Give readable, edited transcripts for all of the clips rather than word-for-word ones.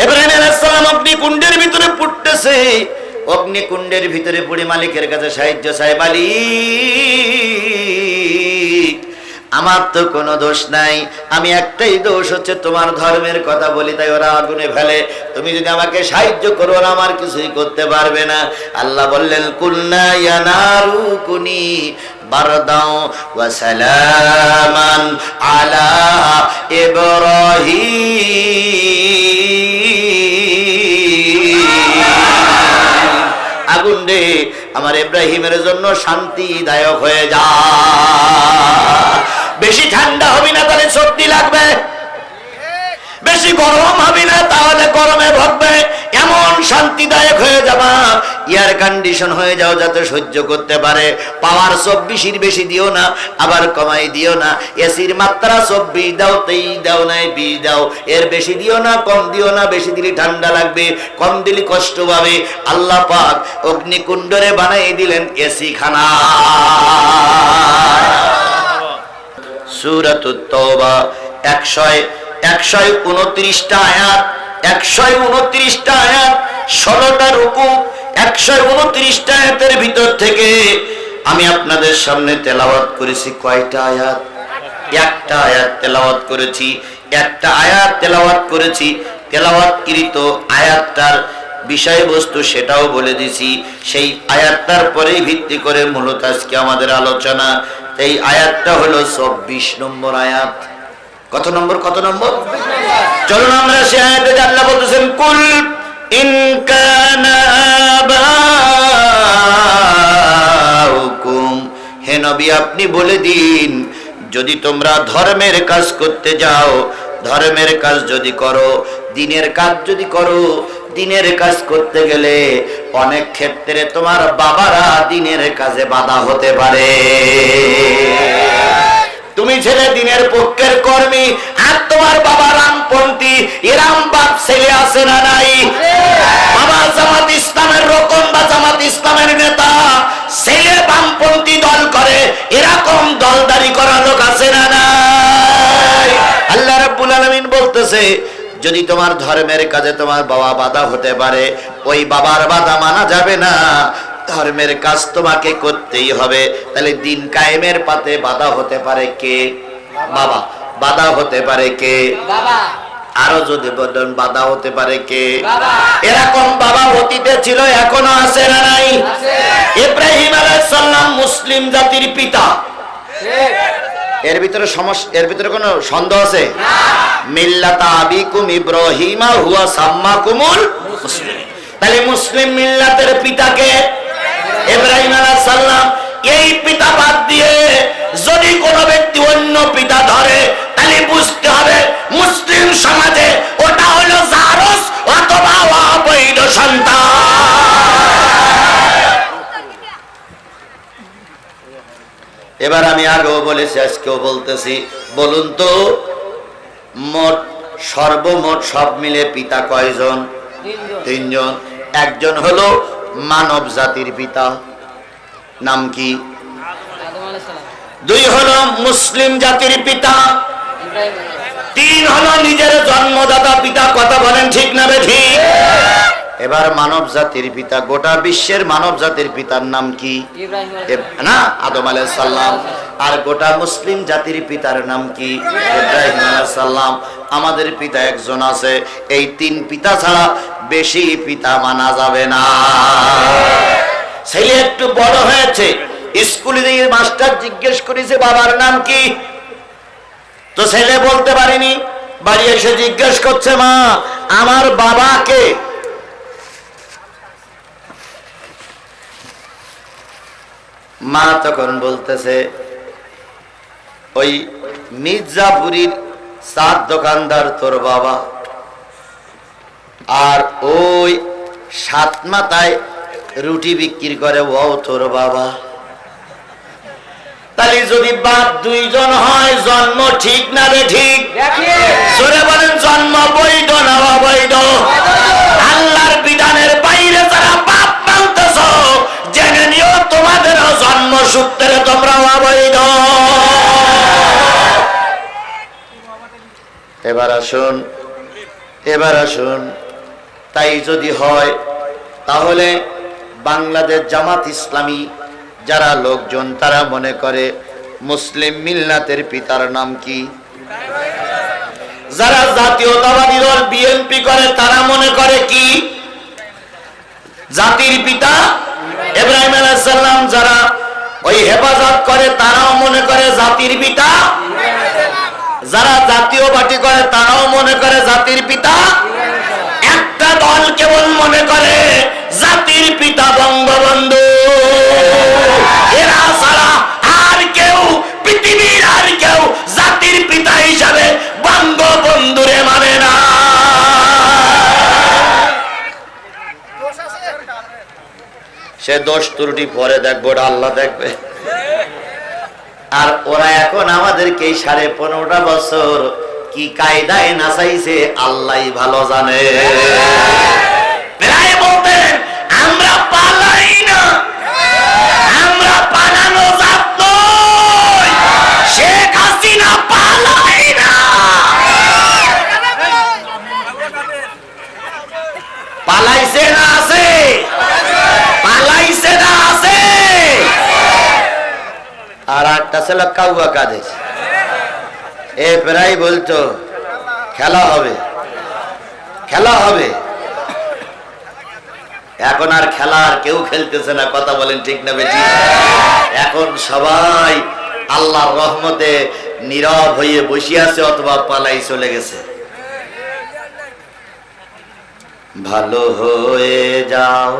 ইব্রাহিম আলাইহিস সালাম অগ্নিকুণ্ডের ভিতরে পড়তেছে, অগ্নিকুণ্ডের ভিতরে পড়ে মালিকের কাছে সাহায্য চায়, মালিক আমার তো কোনো দোষ নাই, আমি একটাই দোষ হচ্ছে তোমার ধর্মের কথা বলি তাই ওরা আগুনে ফেলে, তুমি যদি আমাকে সাহায্য করো ওরা আমার কিছুই করতে পারবে না। আল্লাহ বললেন কুলনা ইয়া নারু কুনি বারদাও ওয়া সালামান আলা ইব্রাহিম, আগুন রে আমার ইব্রাহিমের জন্য শান্তিদায়ক হয়ে যা, বেশি ঠান্ডা হবি না তাহলে সর্দি লাগবে, বেশি গরম হবি না তাহলে গরমে ভুগবে, এমন শান্তিদায়ক হয়ে যাবা, এয়ার কন্ডিশন হয়ে যাও যাতে সহ্য করতে পারে। পাওয়ার 24-এর বেশি দিও না, আবার কমাই দিও না, এসির মাত্রা 24 দাও, 23 দাও, নাই 20 দাও, এর বেশি দিও না, কম দিও না, বেশি দিলে ঠান্ডা লাগবে, কম দিলে কষ্ট পাবে। আল্লাহ পাক অগ্নিকুণ্ডরে বানাই দিলেন এসি খানা। সূরাতুত তাওবা 129টা আয়াত, 129টা আয়াত, 16টা রুকু, 129টা আয়াতের ভিতর থেকে আমি আপনাদের সামনে তেলাওয়াত করেছি কয়টা আয়াত? একটা আয়াত তেলাওয়াত করেছি, একটা আয়াত তেলাওয়াত করেছি। তেলাওয়াতকৃত আয়াতটার বিষয়বস্তু সেটাও বলে দিছি, সেই আয়াতটার পরেই ভিত্তি করে মূলত আজকে আমাদের আলোচনা। এই আয়াতটা হলো 24 নম্বর আয়াত। কত নম্বর? কত নম্বর? চলুন আমরা সেই আয়াতে আল্লাহ বলতেছেন কুল ইন কানা আবাউকুম, হে নবী আপনি বলে দিন যদি তোমরা ধর্মের কাজ করতে যাও, ধর্মের কাজ যদি করো, দ্বীনের কাজ যদি করো, দ্বীনের কাজ করতে গেলে অনেক ক্ষেত্রে তোমার বাবারা দ্বীনের কাজে বাধা হতে পারে। তুমি ছেলে দ্বীনের পক্ষের কর্মী, আর তোমার বাবা রামপন্থী, এরাম বাপ ছেলে আছে না নাই? বাবা জামাত ইসলামের রকম বা জামাত ইসলামের নেতা, ছেলে বামপন্থী দল করে, এরকম দলদারি করা লোক আছে না নাই? আল্লাহ রাব্বুল আলামিন বলতেছে যদি তোমার ধর্মের কাজে তোমার বাবা বাধা হতে পারে, ওই বাবার বাধা মানা যাবে না, ধর্মের কাজ তোমাকে করতেই হবে। তাহলে দিন কায়েমের পথে বাধা হতে পারে কে? বাবা। বাধা হতে পারে কে? বাবা। আরো যদি বলেন বাধা হতে পারে কে? বাবা। এরকম বাবা অতীতে ছিল, এখনো আছে না নাই? আছে। ইব্রাহিম আলাইহিস সালাম মুসলিম জাতির পিতা, এর ভিতরে কোনো সন্দেহ আছে? না। মিল্লাতা আবিকুম ইব্রাহিমা হুয়া সাম্মাকুমুল মুসলিমিন, তাহলে মুসলিম মিল্লাতের পিতাকে ইব্রাহিম আলাইহিস সালাম। এই পিতা বাদ দিয়ে যদি কোনো ব্যক্তি অন্য পিতা ধরে তাহলে বুঝতে হবে মুসলিম সমাজে ওটা হলো জারস অথবা অবৈধ সন্তান। এবার আমি আগেও বলেছি, আজকেও বলতেছি, বলুন তো সর্বমোট সব মিলে পিতা কয়জন? তিনজন। একজন হলো মানব জাতির পিতা, নাম কি? দুই হলো মুসলিম জাতির পিতা, তিন হলো নিজের জন্মদাতা পিতা। কথা বলেন ঠিক না ঠিক? এবার মানব জাতির পিতা, গোটা বিশ্বের মানব জাতির পিতার নাম কি? না, আদম আলাইহিস সালাম। আর গোটা মুসলিম জাতির পিতার নাম কি? ইব্রাহিম আলাইহিস সালাম। আমাদের পিতা একজন আছে, এই তিন পিতা ছাড়া বেশি পিতা মানা যাবে না। ছেলে একটু বড় হয়েছে, স্কুলে গিয়ে মাস্টার জিজ্ঞেস করেছে বাবার নাম কি, তো ছেলে বলতে পারেনি, বাড়ি এসে জিজ্ঞেস করছে মা আমার বাবাকে। মা তখন বলতেছে ওই মির্জাপুরীর চার দোকানদার তোর বাবা, আর ওই সাত মাথায় রুটি বিক্রি করে ও তোর বাবা। তাহলে যদি বাপ দুইজন হয় জন্ম ঠিক না রে ঠিক? জোরে বলেন জন্ম বৈধ না অবৈধ? আল্লাহর বিধানের বাইরে যারা বাপ মানতেছ জেনে নিও তোমাদেরও জন্ম সূত্রে তোমরা অবৈধ। এবার আসুন তাই যদি হয় তাহলে বাংলাদেশ জামাত ইসলামী যারা লোকজন তারা মনে করে মুসলিম মিল্লাতের পিতার নাম কি? যারা জাতীয়তাবাদী দল বিএনপি করে তারা মনে করে কি? জাতির পিতা ইব্রাহিম আলাইহিস সালাম। যারা ওই হেফাজত করে তারাও মনে করে জাতির পিতা। যারা জাতীয় পার্টি করে তারাও মনে করে জাতির পিতা। একটা দল কেবল মনে করে জাতির পিতা বঙ্গবন্ধু। এরা ছাড়া আর কেউ পৃথিবীর আর কেউ জাতির পিতা হিসাবে বঙ্গবন্ধুরে মানে না। সে দোষ ত্রুটি পরে দেখবো, ওটা আল্লাহ দেখবে। আর ওরা এখন আমাদেরকে 15.5 বছর কি কায়দায় নাচাইছে আল্লাহই ভালো জানে। প্রায় বলতেন আমরা পালাই না, আমরা পালানো জাত নই, শেখ হাসিনা পালাই না। পালাইছে না আছে, পালাইছে না আছে। আর একটা ছেলে কাউয়া কাঁদে, এ প্রায় বলতো খেলা হবে, খেলা হবে। এখন আর খেলা আর কেউ খেলতেছে না, কথা বলেন ঠিক না বেটি? এখন সবাই আল্লাহর রহমতে নীরব হয়ে বসে আছে অথবা পালাই চলে গেছে। ভালো হয়ে যাও,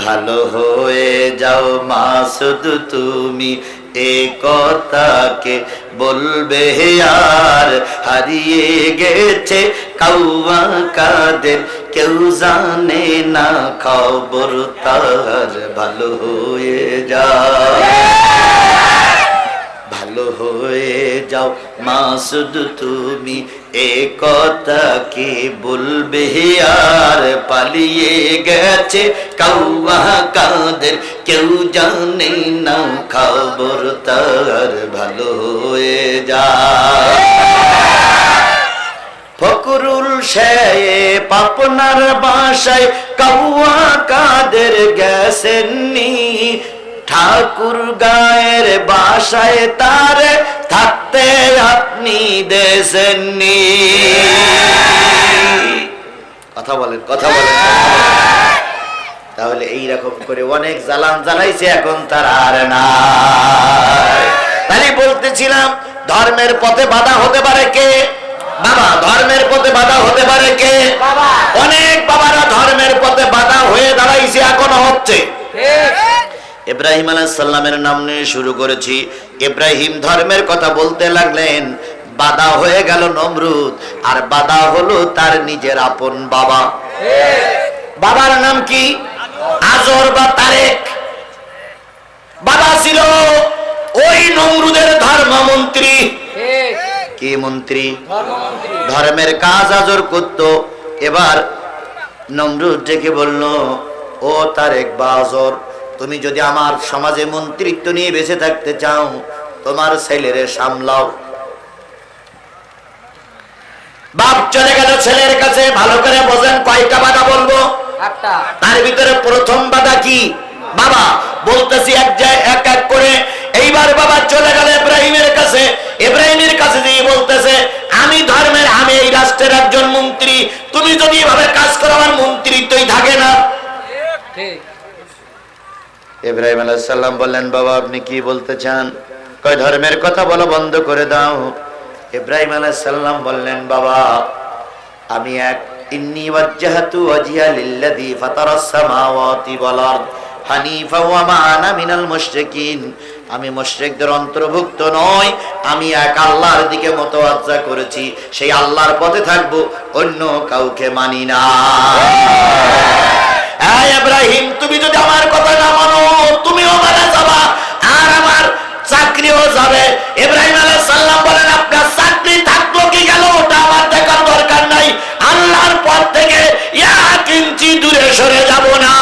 ভালো হয়ে যাও মাসুদ তুমি, এ কথাকে বলবে আর হারিয়ে গেছে কাউয়া কাদের, কেউ জানে না খবর তার। ভালো হয়ে যাও, ভালো হয়ে যাও মাসুদ তুমি, এ কথাকে বলবে আর পালিয়ে গেছে কাউয়া কাদের, কেউ জানে না খবর তার। ভালো হয়ে যাও। ফকরুল সাহেব আপনার বাসায় কাউয়া কাদের গেছেননি, ঠাকুর গায়ের বাসায় তার থাকতে আপনি দেশেননি। কথা বলেন, কথা বলেন। তাহলে এইরকম করে অনেক জ্বালান জ্বালাইছে, এখন তার আর নাই। তাই বলতেছিলাম ধর্মের পথে বাধা হতে পারে কে? বাবা। ধর্মের পথে বাধা হতে পারে কে? অনেক বাবারা ধর্মের পথে বাধা হয়ে দাঁড়াইছে, এখনো হচ্ছে। ইব্রাহিম আলাইহিস সালামের নাম নিয়ে শুরু করেছি। ইব্রাহিম ধর্মের কথা বলতে লাগলেন, বাধা হয়ে গেল নমরুদ, আর বাধা হলো তার নিজের আপন বাবা। বাবার নাম কি? আজর বা তারেক। বাবা ছিল ওই নমরুদের ধর্মমন্ত্রী। কি মন্ত্রী? ধর্মের কাজ আজর করত। এবার নমরুদ ডেকে বলল, ও তারেক বা আজর, তুমি যদি আমার সমাজে মন্ত্রিত্ব নিয়ে বেঁচে থাকতে চাও, তোমার ছেলেরে সামলাও। বাপ চলে গেল ছেলের কাছে। ভালো করে বোঝেন, কয়টা বাধা বলবো? তার ভিতরে প্রথম বাধা কি? বাবা। বলতেছি এক এক করে। এইবার বাবা চলে গেল ইব্রাহিমের কাছে। ইব্রাহিমের কাছে দিয়ে বলতেছে, আমি ধর্মের, আমি এই রাষ্ট্রের একজন মন্ত্রী, তুমি যদি এভাবে কাজ করো আমার মন্ত্রিত্বই থাকে না। ইব্রাহিম আলাইহিস সালাম বললেন, বাবা আপনি কি বলতে চান? কয় ধর্মের কথা বলা বন্ধ করে দাও। ইব্রাহিম আলাইহিস সালাম বললেন, বাবা আমি এক ইন্নী ওয়াজ্জাহতু ওয়াজহিয়া লিল্লাযী ফাতারাস সামাওয়াতি ওয়াল আরদ হানিফা ওয়া মা আনা মিনাল মুশরিকিন। আমি মুশরিকদের অন্তর্ভুক্ত নই, আমি এক আল্লাহর দিকে মতওয়াজ্জা করেছি, সেই আল্লাহর পথে থাকবো, অন্য কাউকে মানি না। ইব্রাহিম তুমি যদি আমার কথা না মানো, তুমিও মারা যাবা আর আমার চাকরিও যাবে। ইব্রাহিম আলাইহিস সালাম বলেন, আপনার চাকরি থাকলো কি গেল ওটা আমার দেখার দরকার নাই, আল্লাহর পথ থেকে এক ইঞ্চি দূরে সরে যাব না।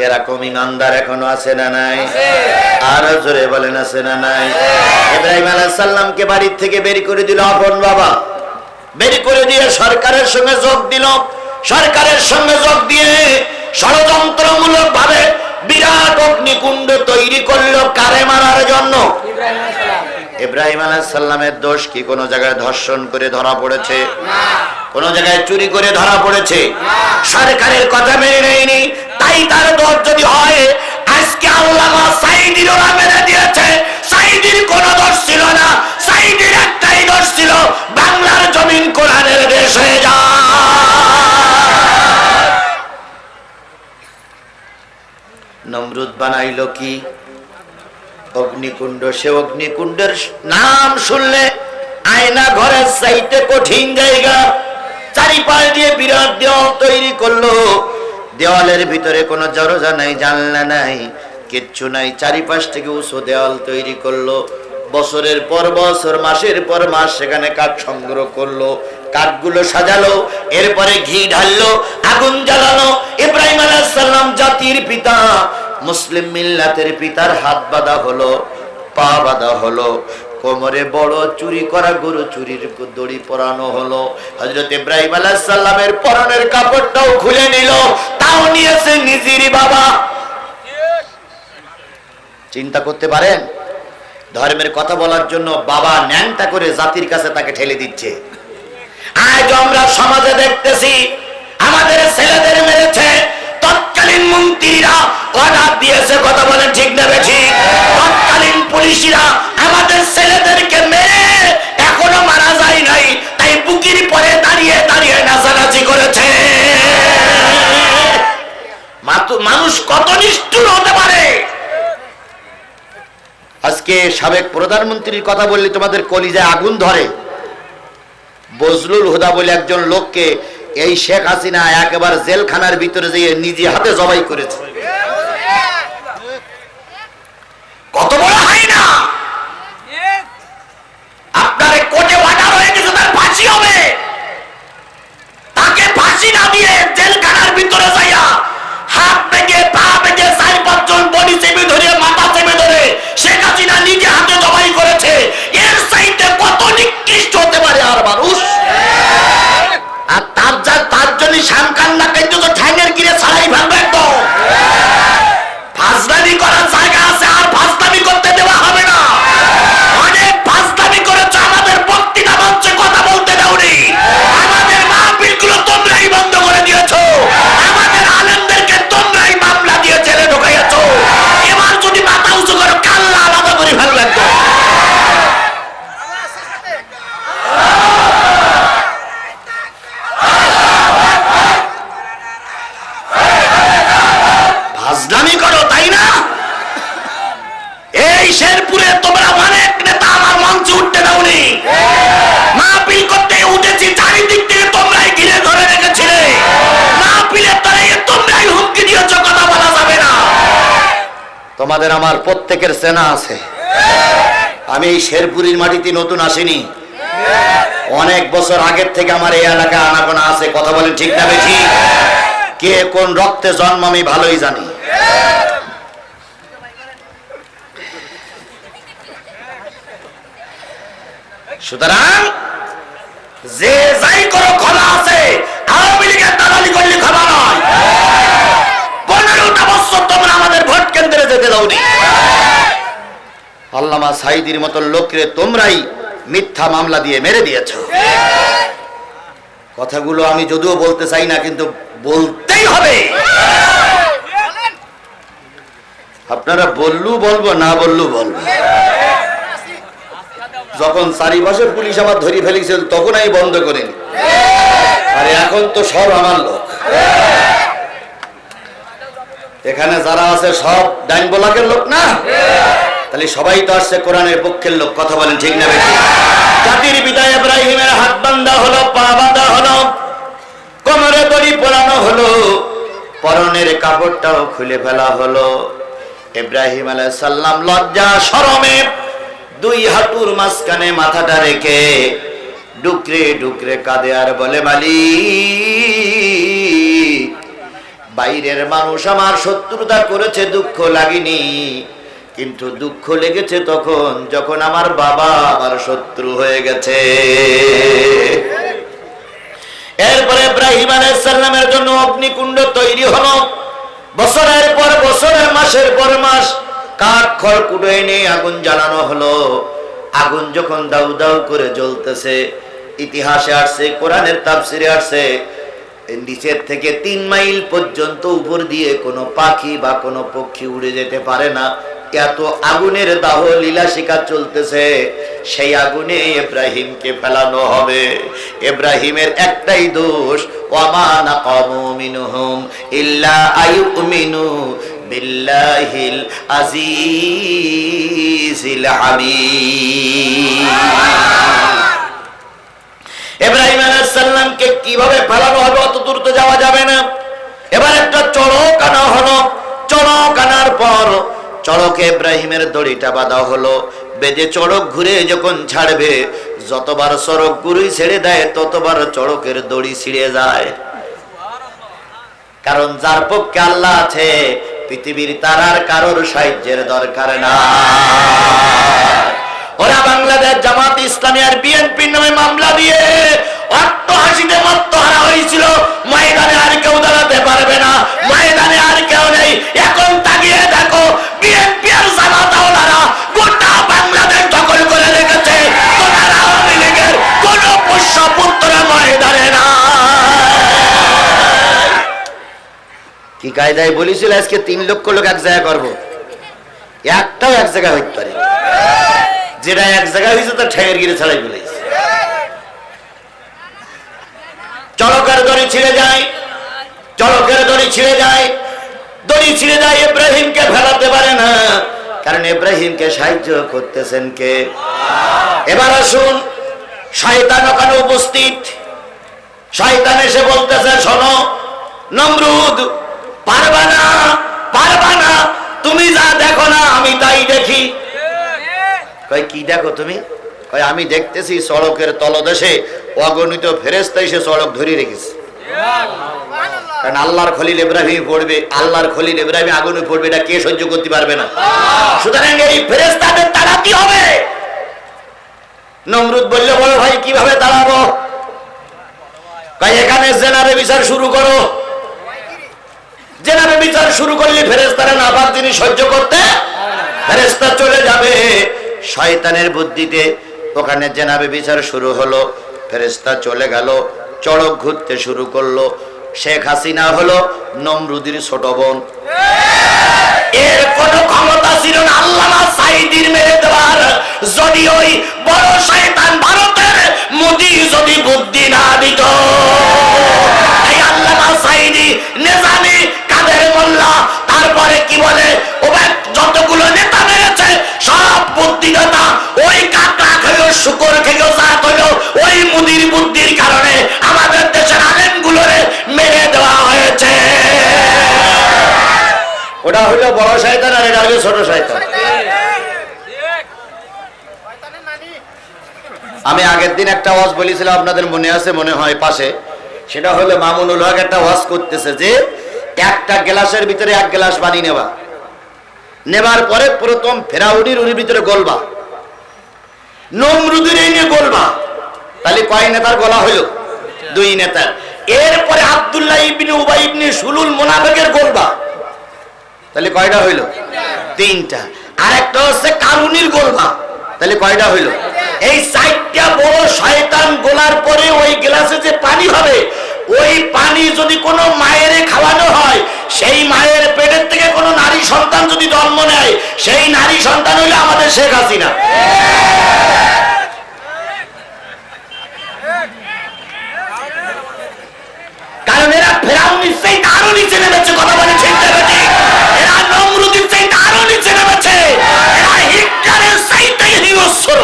এরকম ইমানদার এখনো আছে না নাই? আরো জোরে বলেন আছে না নাই? ইব্রাহিম আলাইহিস সালামকে বাড়ি থেকে বের করে দিল আপন বাবা। বের করে দিয়ে সরকারের সঙ্গে যোগ দিল। সরকারের সঙ্গে যোগ দিয়ে ষড়যন্ত্রমূলক ভাবে বিরাট অগ্নিকুণ্ড তৈরি করলো কারে মারার জন্য? ইব্রাহিম আলাইহিস সালামের দোষ কি কোন জায়গায় ধর্ষণ করে ধরা পড়েছে? কোন জায়গায় চুরি করে ধরা পড়েছে? সরকারের কথা মেনে নেয়নি, তাই তার দোষ যদি হয়, আজকে আল্লামা সাঈদীর ওরা মেনে দিয়েছে সাঈদীর কোনো দোষ ছিল না। সাঈদীর একটাই দোষ ছিল, বাংলার জমিন কোরআনের দেশ হয়ে যায়। নমরুদ বানাইলো কি? অগ্নিকুণ্ড। সে অগ্নিকুণ্ডের নাম শুনলে আয়না ঘরের চাইতে কঠিন জায়গা। চারিপাশ দিয়ে বিরাট দেওয়াল তৈরি করলো। দেওয়ালের ভিতরে কোনো দরজা নাই, জানলা নাই, কিচ্ছু নাই। চারিপাশ থেকে উঁচু দেওয়াল তৈরি করলো। বছরের পর বছর, মাসের পর মাস সেখানে কাঠ সংগ্রহ করলো, কাঠগুলো সাজালো, এরপরে ঘি ঢাললো, আগুন জ্বালানো। ইব্রাহিম আলাইহিস সালাম জাতির পিতা, মুসলিম মিল্লাতের পিতার হাত বাঁধা হলো, পা বাঁধা হলো, কোমরে বড় চুরি করা গরু চুরির দড়ি পরানো হলো। হযরত ইব্রাহিম আলাইহিস সালামের পরনের কাপড়টাও খুলে নিল, তাও নিয়েছে নিজেরই বাবা। চিন্তা করতে পারেন? ধর্মের কথা বলার জন্য বাবা ন্যাংটা করে জাতির কাছে তাকে ঠেলে দিচ্ছে। আজ আমরা সমাজে দেখতেছি আমাদের ছেলেদের মেরেছে, তৎকালীন মন্ত্রীরা অর্ডার দিয়েছে, কথা বলেন ঠিক না বেঠিক? তৎকালীন পুলিশরা আমাদের ছেলেদেরকে মেরে এখনো মারা যায় নাই, তাই বুকির পরে দাঁড়িয়ে দাঁড়িয়ে নাচানাচি করেছে। মানুষ কত নিষ্ঠুর হতে পারে! আজকে সাবেক প্রধানমন্ত্রীর কথা বললে তোমাদের কলিজায় আগুন ধরে। বজলুল হুদা বলে একজন লোককে এই শেখ হাসিনা একেবারে জেলখানার ভিতরে যেয়ে নিজে হাতে জবাই করেছে। কত বড় হয় না! আপনার কোর্টে অর্ডার হয়ে গেছে, তার ফাঁসি হবে। তাকে ফাঁসি না দিয়ে জেলখানার ভিতরে যাইয়া হাত ভেঙে, পা ভেঙে, 4-5 জন বডি চেপে ধরে, মাথা চেপে ধরে শেখ হাসিনা নিজে হাতে জবাই করেছে। এর চাইতে কত নিকৃষ্ট হতে পারে আর মানুষ? আর তার জন্য শানকান্না কিন্তু তো ঠ্যাঙের গিরে ছাড়াই ফেলবে একদম। ফাজলামি করার জায়গা আছে, আর ফাজলামি করতে দেওয়া হবে না। অনেক ফাজলামি করেছে, আমাদের বক্তৃতা মঞ্চে কথা বলতে দাওনি। আমাদের মাহফিলগুলো তোমরাই বন্ধ করে দিয়েছো, আমাদের আলেমদেরকে তোমরাই মামলা দিয়ে জেলে ঢুকাইয়াছো। এবার যদি মাথা উঁচু করো, কাল্লা আলাদা করে ফেলবে একদম। ফাজলামি করো, তাই না? এই শেরপুরে তোমরা অনেক নেতা আমার মঞ্চে উঠতে দাওনি। মাহফিল করতে উঠেছি, চারিদিক থেকে তোমরাই ঘিরে ধরে রেখেছিলে। মাহফিলের তলায় তোমরাই হুমকি দিয়েছো, কথা বলা যাবে না। তোমাদের আমার প্রত্যেকের চেনা আছে। আমি এই শেরপুরের মাটিতে নতুন আসিনি, অনেক বছর আগের থেকে আমার এই এলাকায় আনাগোনা আছে, কথা বলেন ঠিক না বেঠিক? কে কোন রক্তে জন্ম আমি ভালোই জানি। সুতরাং যে যাই করো ক্ষমা আছে, আওয়ামী লীগের দালালি করলে ক্ষমা নয়। 15টা বছর তোমরা আমাদের ভোট কেন্দ্রে যেতে দাওনি। আল্লামা সাঈদীর মতো লোকরে তোমরাই মিথ্যা মামলা দিয়ে মেরে দিয়েছো। কথাগুলো আমি যদিও বলতে চাই না, কিন্তু বলতেই হবে। আপনারা বললু বলবো, না বললু বলবো। যখন চারিপাশে পুলিশ আমার ধরে ফেলেছিল তখন আমি বন্ধ করিনি, আর এখন তো সব আমার লোক। এখানে যারা আছে সব ডাইন ব্লকের লোক না, তাহলে সবাই তো আসছে কোরআনের পক্ষের লোক, কথা বলেন ঠিক না বেঠিক? জাতির পিতা ইব্রাহিমের হাত বাঁধা হলো, পা বাঁধা হলো, কোমরে দড়ি পরানো হলো, পরনের কাপড়টাও খুলে ফেলা হলো। ইব্রাহিম আলাইহিস সালাম লজ্জা শরমে 2 হাঁটুর মাঝখানে মাথাটা রেখে ডুকরে ডুকরে কাঁদে আর বলে, মালিক, বাইরের মানুষ আমার শত্রুতা করেছে, দুঃখ লাগেনি, কিন্তু দুঃখ লেগেছে তখন যখন আমার বাবা আমার শত্রু হয়ে গেছে। এরপরে ইব্রাহিম আলাইহিস সালামের জন্য অগ্নিকুণ্ড তৈরি হলো। বছরের পর বছর, মাসের পর মাস কাঠ খড় কুটো এনে আগুন জ্বালানো হলো। আগুন যখন দাউ দাউ করে জ্বলতেছে, ইতিহাসে আসছে, কোরআনের তাফসিরে আসছে, নিচের থেকে 3 মাইল পর্যন্ত উপর দিয়ে কোনো পাখি বা কোনো পক্ষী উড়ে যেতে পারে না, এত আগুনের দাহ লীলা শিখা চলতেছে। সেই আগুনে ইব্রাহিমকে ফেলানো হবে। ইব্রাহিমের একটাই দোষ, ওয়ামা নাকামু মিনহুম ইল্লা আইয়ুমিনু বিল্লাহিল আজিজিল হামিদ। ইব্রাহিম আলাইহিস সালামকে কিভাবে ফেলানো হবে অত দূর তো যাওয়া যাবে না। এবার একটা চড়ক আনা হলো। চড়ক আনার পর চড়কে ইব্রাহিমের দড়িটা বাঁধা হলো। বেঁধে চড়ক ঘুরে যখন ছাড়বে, যতবার চড়ক ঘুরে ছেড়ে দেয় ততবার চড়কের দড়ি ছিঁড়ে যায়। কারণ যার পক্ষে আল্লাহ আছে, পৃথিবীর তার আর কারোর সাহায্যের দরকার না। ওরা বাংলাদেশ জামাত ইসলামী আর বিএনপির নামে মামলা দিয়ে অট্টহাসিতে মত্তহারা হয়েছিল। ময়দানে আর কেউ দাঁড়াতে পারবে না, ময়দানে আর কেউ নেই। এখন তাকিয়ে দেখো, বিএনপি আর জামাত ওনারা গোটা বাংলাদেশ দখল করে রেখেছে। ওনারা আওয়ামী লীগের কোন পুষ্যপুত্র ময়দানে না। কি কায়দায় বলেছিল আজকে 3 লক্ষ লোক এক জায়গায় করবো, একটাও এক জায়গায় হইতে পারে। যেটা এক জায়গায় হয়েছে তো ঠেকের গিরে ছাড়াই ফেলেছে। চড়কের দড়ি ছিঁড়ে যায়, চড়কের দড়ি ছিঁড়ে যায়, দড়ি ছিঁড়ে যায়। ইব্রাহিমকে ফেলাতে পারে না, কারণ ইব্রাহিমকে সাহায্য করতেছেন কে? এবার আসুন, শয়তান ওখানে উপস্থিত। শয়তান এসে বলতেছে, শোনো নমরুদ, পারবা না, পারবা না, তুমি যা দেখো না আমি তাই দেখি। কয় কি দেখো তুমি? কয় আমি দেখতেছি সড়কের তলদেশে অগণিত ফেরেশতা এসে সড়ক ধরে রেখেছে। কারণ আল্লাহর খলিল ইব্রাহিম পড়বে, আল্লাহর খলিল ইব্রাহিম আগুনে পড়বে, এটা কে সহ্য করতে পারবে না? সুতরাং এই ফেরেশতাদের তাড়াতে হবে। নমরুদ বলল, বলো ভাই কিভাবে তাড়াবো? কয় এখানে জেনারে বিচার শুরু করো। জেনারে বিচার শুরু করলে ফেরেশতারা নাপাক জিনিস সহ্য করতে, ফেরেশতা চলে যাবে। শয়তানের বুদ্ধিতে ওখানে জেনাবে বিচার শুরু হলো। ফেরেশতা চলে গেল, চড়ক ঘুরতে শুরু করলো। শেখ হাসিনা হলো নমরুদের ছোট বোন। এর কোনো ক্ষমতা ছিল না আল্লামা সাঈদীর মেরে দেওয়ার। যদি ওই বড় শয়তান ভারতের মোদি যদি বুদ্ধি না দিত, এই আল্লামা সাঈদী, নিজামী, কাদের মোল্লা, তারপরে কি বলে ও যতগুলো নেতা মেরেছে সব বুদ্ধিদাতা ওই কাকড়া খেলো, শুকর খেলো, জাত হলো ওই মুদির বুদ্ধির কারণে আমাদের দেশের আলেমগুলোরে মেরে দেওয়া হয়েছে। ওটা হলো বড় শয়তান আর এটা হলো ছোট শয়তান। আমি আগের দিন একটা ওয়াজ বলেছিলাম, আপনাদের মনে আছে মনে হয় পাশে। সেটা হলো মামুনুল হক একটা ওয়াজ করতেছে যে একটা গ্লাসের ভিতরে 1 গ্লাস পানি নেওয়া, নেবার পরে প্রথম ফেরাউনির উনির ভিতরে গলবা, নমরুদের নিয়ে গলবা। তাহলে কয় নেতার গলা হলো? 2 নেতার। এরপরে আব্দুল্লাহ ইবনে উবাই ইবনে সুলুল মুনাফিকের গলবা, তাহলে কয়টা হইল? 3টা। আর একটা হচ্ছে কারুনির গলবা, তাহলে কয়টা হইল? এই 4টা বড় শয়তান গোলার পরে ওই গ্লাসে যে পানি হবে, ওই পানি যদি কোনো মায়ের খাওয়ানো হয়, সেই মায়ের পেটের থেকে কোনো নারী সন্তান যদি জন্ম নেয়, সেই নারী সন্তান হইলো আমাদের শেখ হাসিনা। কারণ এরা ফেরাউনির চাইতে আরো নিচে নেমেছে। কথা বলে ঠিক নেমেছে, এরা নমরুদের চাইতে আরো নিচে নেমেছে, এরা হিটলারের চাইতে হিংস্র।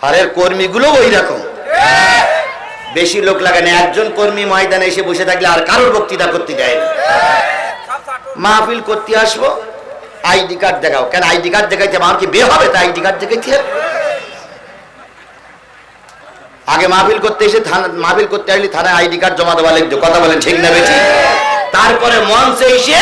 আর এর কর্মীগুলো ওই রকম, বেশি লোক লাগে না। একজন কর্মী ময়দানে এসে বসে থাকলে আর কারোর বক্তৃতা করতে দেয় না। মাহফিল করতে আসবো, আইডি কার্ড দেখাও। কেন আইডি কার্ড দেখাইতে আমার কি বিয়ে হবে? তা আইডি কার্ড দেখাইতে আগে মাহফিল করতে এসে মাহফিল করতে আসলে থানায় আইডি কার্ড জমা দেওয়া লাগতো। কথা বলেন ঠিক না বেশি? তারপরে মঞ্চে এসে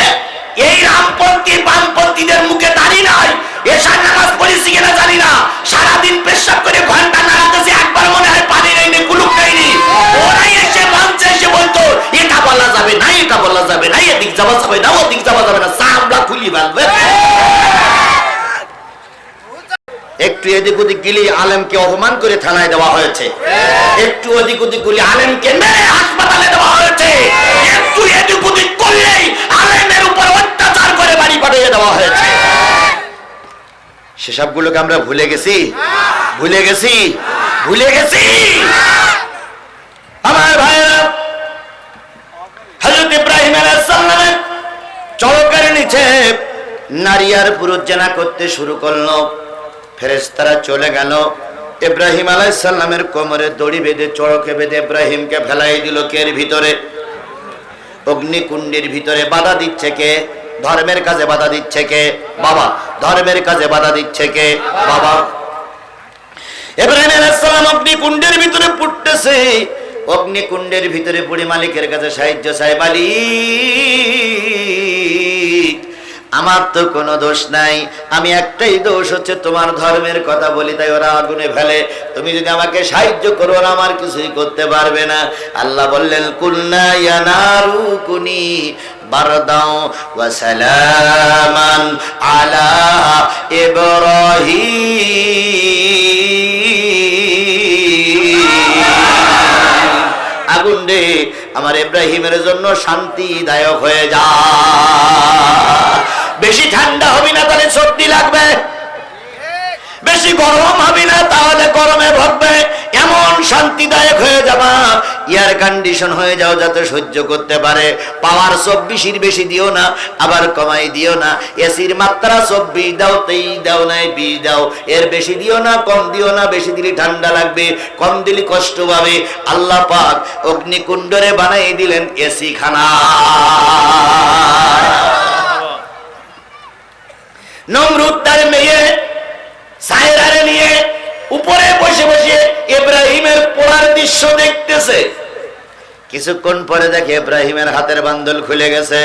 এই রামপন্থী বামপন্থীদের মুখে দাঁড়িয়ে নাই, এশার নামাজ পড়েছি কিনা জানি না, সারাদিন পেশাব করে ঘন্টা নাড়াতেছে, একবার মনে হয় পানি নেই, কুলুক নেই। এদিক ওদিক গেলে আলেমকে অপমান করে থানায় দেওয়া হয়েছে, একটু ওদিক ওদিক গেলে আলেমকে মেরে হাসপাতালে দেওয়া হয়েছে, একটু এদিক ওদিক করলেই আলেমের উপর অত্যাচার করে বাড়ি পাঠিয়ে দেওয়া হয়েছে। সেসবগুলোকে আমরা ভুলে গেছি, ভুলে গেছি, ভুলে গেছি। আমার ভাইরা, হযরত ইব্রাহিম আলাইহিস সালামের চরকের নিচে নারী আর পুরুষ জেনা করতে শুরু করলো। ফেরেশতারা চলে গেল, ইব্রাহিম আলাইহিস সালামের কোমরে দড়ি বেঁধে চরকে বেঁধে ইব্রাহিমকে ফেলাই দিল কের ভিতরে, অগ্নিকুণ্ডের ভিতরে। বাধা দিচ্ছে কে? ধর্মের কাজে বাধা দিচ্ছে কে? বাবা। ধর্মের কাজে বাধা দিচ্ছে কে? বাবা। ইব্রাহিম আলাইহিস সালাম অগ্নিকুণ্ডের ভিতরে পড়তেছে, অগ্নিকুণ্ডের ভিতরে পড়ে মালিকের কাছে সাহায্য চাই, মালিক আমার তো কোনো দোষ নাই, আমি একটাই দোষ হচ্ছে তোমার ধর্মের কথা বলি তাই ওরা আগুনে ফেলে, তুমি যদি আমাকে সাহায্য করো ওরা আমার কিছুই করতে পারবে না। আল্লাহ বললেন কুলনা ইয়া নারু কুনি বারদাও ওয়া সালামান আলা ইব্রাহিম, আগুন রে আমার ইব্রাহিমের জন্য শান্তিদায়ক হয়ে যা। বেশি ঠান্ডা হবি না তাহলে সর্দি লাগবে, বেশি গরম হবি না তাহলে গরমে ভুগবে, এমন শান্তিদায়ক হয়ে যাবা, এয়ার কন্ডিশন হয়ে যাও যাতে সহ্য করতে পারে। পাওয়ার 24 বেশি দিও না, আবার কমাই দিও না। এসির মাত্রা 24 দাও, তেই দাও নাই 20 দাও, এর বেশি দিও না, কম দিও না। বেশি দিলে ঠান্ডা লাগবে, কম দিলে কষ্ট পাবে। আল্লাহ পাক অগ্নিকুণ্ডরে বানাই দিলেন এসি খানা। নমরুদ তার মেয়ে সায়রারে নিয়ে উপরে বসে বসে ইব্রাহিমের পোড়ার দৃশ্য দেখতেছে। কিছুক্ষণ পরে দেখে ইব্রাহিমের হাতের বান্দল খুলে গেছে,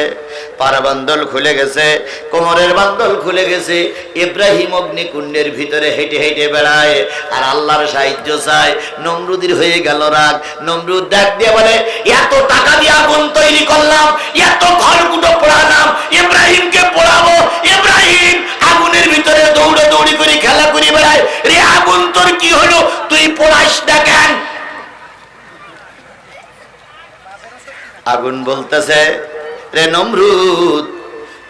পার বান্দল খুলে গেছে, কোমরের বান্দল খুলে গেছে। ইব্রাহিম অগ্নিকুণ্ডের ভিতরে হেঁটে হেঁটে বেড়ায় আর আল্লাহর সাহায্য চায়। নমরুদের হয়ে গেল রাগ। নমরুদ ডাক দিয়ে বলে, এত টাকা দিয়ে আগুন তৈরি করলাম, এত ঘরগুলো পোড়ালাম, ইব্রাহিমকে পোড়াবো। ইব্রাহিম আগুনের ভিতরে দৌড়ে দৌড়ি করে খেলা করে বেড়ায়। রে আগুন তোর কি হলো, তুই পোড়াস না কেন? আগুন বলতেছে, রে নমরুদ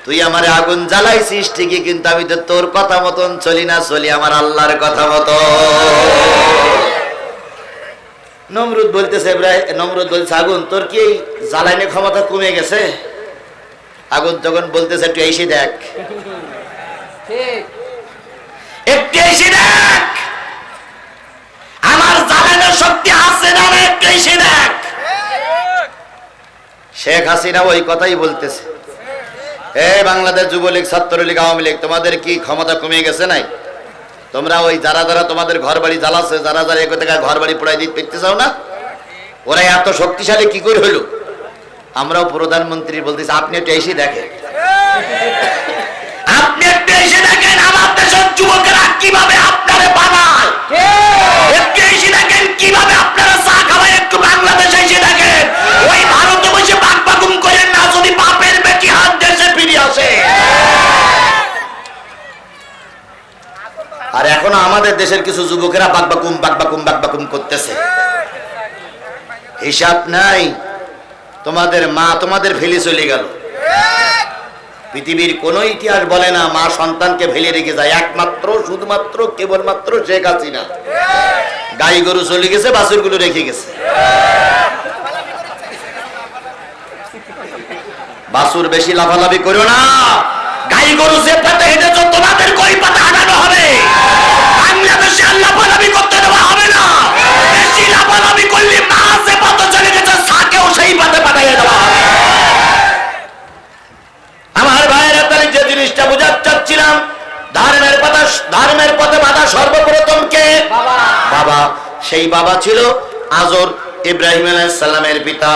তুই আমারে আগুন জ্বালাইছিস ঠিকই, কিন্তু আমি তো তোর কথা মতন চলি না, চলি আমার আল্লাহর কথা মতো। নমরুদ বলতেছে, নমরুদ বলছে, আগুন তোর কি জ্বালাইনে ক্ষমতা কমে গেছে? আগুন তখন বলতেছে, একটু এসে দেখ, একটু এসে দেখ আমার জ্বালানোর শক্তি আছে না, একটু এসে দেখ। শেখ হাসিনা ওই কথাই বলতেছে, বাংলাদেশ যুবলীগ, ছাত্রলীগ, আওয়ামী লীগ, তোমাদের কি ক্ষমতা কমে গেছে নাই? তোমরা ওই যারা যারা তোমাদের ঘর বাড়ি জ্বালাচ্ছে, যারা যারা এক জায়গায় ঘর বাড়ি পোড়াই দিতে পেতে চাও না, ওরা এত শক্তিশালী কি করে হলো? আমরাও প্রধানমন্ত্রী বলতেছি, আপনি একটু এসে দেখেন, আপনি একটু এসে দেখেন আমার দেশের যুবকেরা কিভাবে আপনারে বানায়, একটু এসে দেখেন কিভাবে আপনারা চা খাওয়ায়, একটু বাংলাদেশে এসে দেখেন। ওই ভারতে বসে বাকবাকুম করেন না, যদি বাপের বেটি হাত দেশে ফিরে আসে। আর এখন আমাদের দেশের কিছু যুবকেরা বাকবাকুম বাকবাকুম বাকবাকুম করতেছে, হিসাব নাই। তোমাদের মা তোমাদের ফেলে চলে গেল। পৃথিবীর কোন ইতিহাস বলে না মা সন্তানকে ফেলে রেখে যায়, একমাত্র শুধুমাত্র কেবলমাত্র শেখ হাসিনা। গাই গরু চলে গেছে, বাছুর গুলো রেখে গেছে। বাছুর বেশি লাফালাফি করো না, গাই গরু যে পাতে হেঁটেছ তোমাদের কই পাতে হাঁটানো হবে। বাংলাদেশে লাফালাফি করতে দেওয়া হবে না, বেশি লাফালাফি করলে মা যে পাতে চলে গেছে সাকেও সেই পাতে পাঠিয়ে দেওয়া হবে। আমার ভাইয়েরা, তাহলে যে জিনিসটা বুঝাতে চাচ্ছিলাম, ধর্মের পথে বাধা সর্বপ্রথম কে? বাবা। সেই বাবা ছিল আজর, ইব্রাহিম আলাইহিস সালামের পিতা।